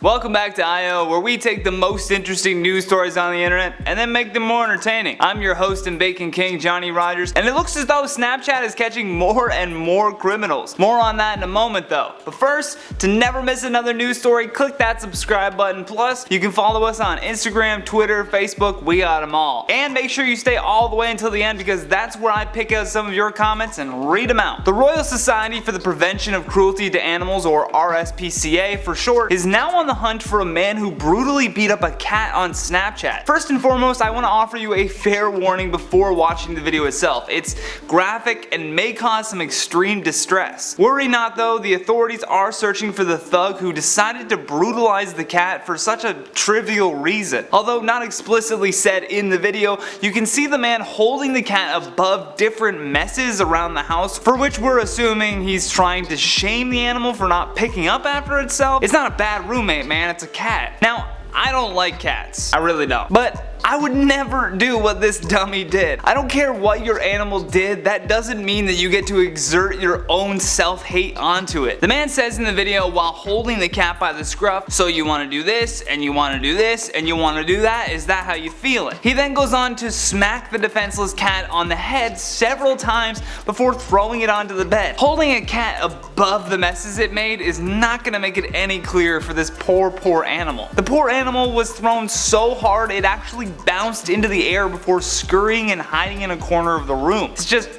Welcome back to IO, where we take the most interesting news stories on the internet and then make them more entertaining. I'm your host and Bacon King, Johnny Rogers, and it looks as though Snapchat is catching more and more criminals. More on that in a moment though. But first, to never miss another news story, click that subscribe button. Plus, you can follow us on Instagram, Twitter, Facebook, we got them all. And make sure you stay all the way until the end because that's where I pick out some of your comments and read them out. The Royal Society for the Prevention of Cruelty to Animals, or RSPCA for short, is now on the hunt for a man who brutally beat up a cat on Snapchat. First and foremost, I want to offer you a fair warning before watching the video itself. It's graphic and may cause some extreme distress. Worry not though, the authorities are searching for the thug who decided to brutalize the cat for such a trivial reason. Although not explicitly said in the video, you can see the man holding the cat above different messes around the house, for which we're assuming he's trying to shame the animal for not picking up after itself. It's not a bad roommate, man. It's a cat. Now, I don't like cats. I really don't. But I would never do what this dummy did. I don't care what your animal did, that doesn't mean that you get to exert your own self-hate onto it. The man says in the video while holding the cat by the scruff, "So you want to do this, and you want to do this, and you want to do that? Is that how you feel it?" He then goes on to smack the defenseless cat on the head several times before throwing it onto the bed. Holding a cat above the messes it made is not going to make it any clearer for this poor animal. The poor animal was thrown so hard it actually bounced into the air before scurrying and hiding in a corner of the room. It's just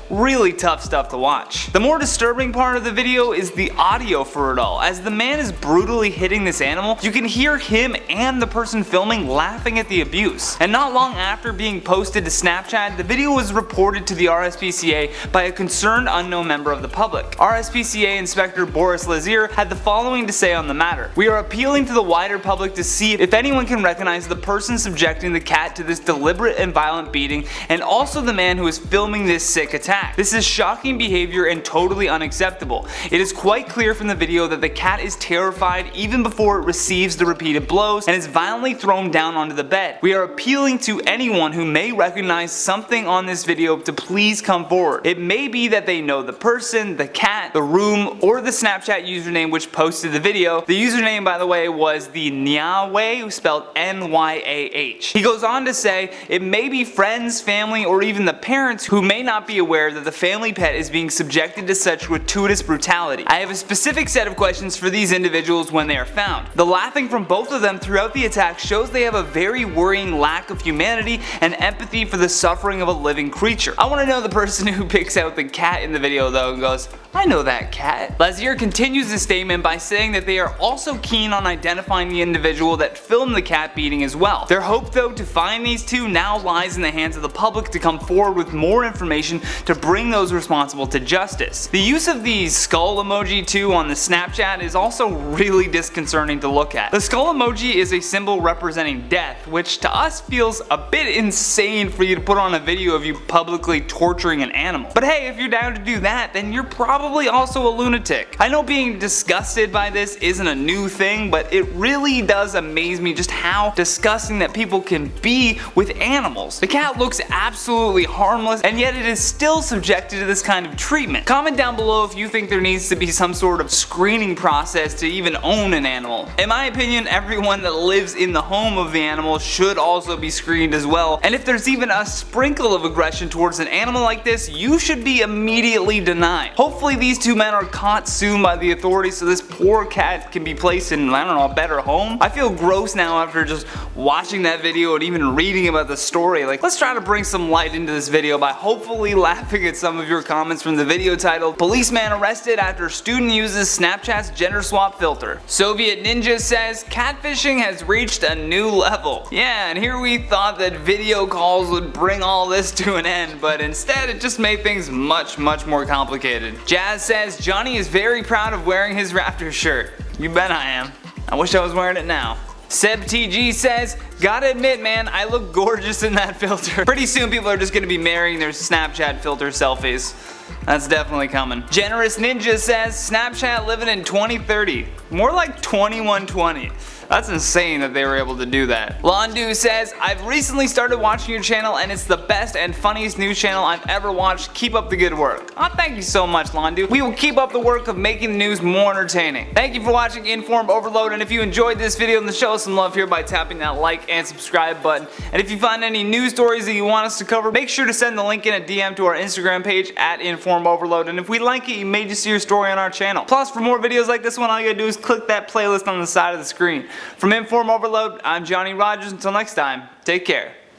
really tough stuff to watch. The more disturbing part of the video is the audio for it all. As the man is brutally hitting this animal, you can hear him and the person filming laughing at the abuse. And not long after being posted to Snapchat, the video was reported to the RSPCA by a concerned unknown member of the public. RSPCA Inspector Boris Lazier had the following to say on the matter: "We are appealing to the wider public to see if anyone can recognize the person subjecting the cat to this deliberate and violent beating, and also the man who is filming this sick attack. This is shocking behavior and totally unacceptable. It is quite clear from the video that the cat is terrified even before it receives the repeated blows and is violently thrown down onto the bed. We are appealing to anyone who may recognize something on this video to please come forward. It may be that they know the person, the cat, the room, or the Snapchat username which posted the video." The username, by the way, was the Nyaway, spelled N-Y-A-H. He goes on to say, "It may be friends, family, or even the parents who may not be aware that the family pet is being subjected to such gratuitous brutality. I have a specific set of questions for these individuals when they are found. The laughing from both of them throughout the attack shows they have a very worrying lack of humanity and empathy for the suffering of a living creature." I want to know the person who picks out the cat in the video though and goes, "I know that cat." Lazier continues his statement by saying that they are also keen on identifying the individual that filmed the cat beating as well. Their hope though to find these two now lies in the hands of the public to come forward with more information to bring those responsible to justice. The use of the skull emoji too on the Snapchat is also really disconcerting to look at. The skull emoji is a symbol representing death, which to us feels a bit insane for you to put on a video of you publicly torturing an animal. But hey, if you're down to do that, then you're probably also a lunatic. I know being disgusted by this isn't a new thing, but it really does amaze me just how disgusting that people can be with animals. The cat looks absolutely harmless, and yet it is still subjected to this kind of treatment. Comment down below if you think there needs to be some sort of screening process to even own an animal. In my opinion, everyone that lives in the home of the animal should also be screened as well, and if there's even a sprinkle of aggression towards an animal like this, you should be immediately denied. Hopefully these two men are caught soon by the authorities so this poor cat can be placed in, I don't know, a better home. I feel gross now after just watching that video and even reading about the story. Like, let's try to bring some light into this video by hopefully laughing at some of your comments from the video titled "Policeman Arrested After Student Uses Snapchat's Gender Swap Filter." Soviet Ninja says catfishing has reached a new level. Yeah, and here we thought that video calls would bring all this to an end, but instead it just made things much more complicated. Jazz says Johnny is very proud of wearing his Raptors shirt. You bet I am. I wish I was wearing it now. Seb TG says, Gotta admit, man, I look gorgeous in that filter. Pretty soon people are just gonna be marrying their Snapchat filter selfies. That's definitely coming. Generous Ninja says, Snapchat living in 2030. More like 2120. That's insane that they were able to do that. Londu says, I've recently started watching your channel and it's the best and funniest news channel I've ever watched. Keep up the good work. Oh, thank you so much, Londu. We will keep up the work of making the news more entertaining. Thank you for watching Inform Overload, and if you enjoyed this video, then show us some love here by tapping that like and subscribe button. And if you find any news stories that you want us to cover, make sure to send the link in a DM to our Instagram page at InformOverload, and if we like it, you may just see your story on our channel. Plus, for more videos like this one, all you gotta do is click that playlist on the side of the screen. From Inform Overload, I'm Johnny Rogers. Until next time, take care.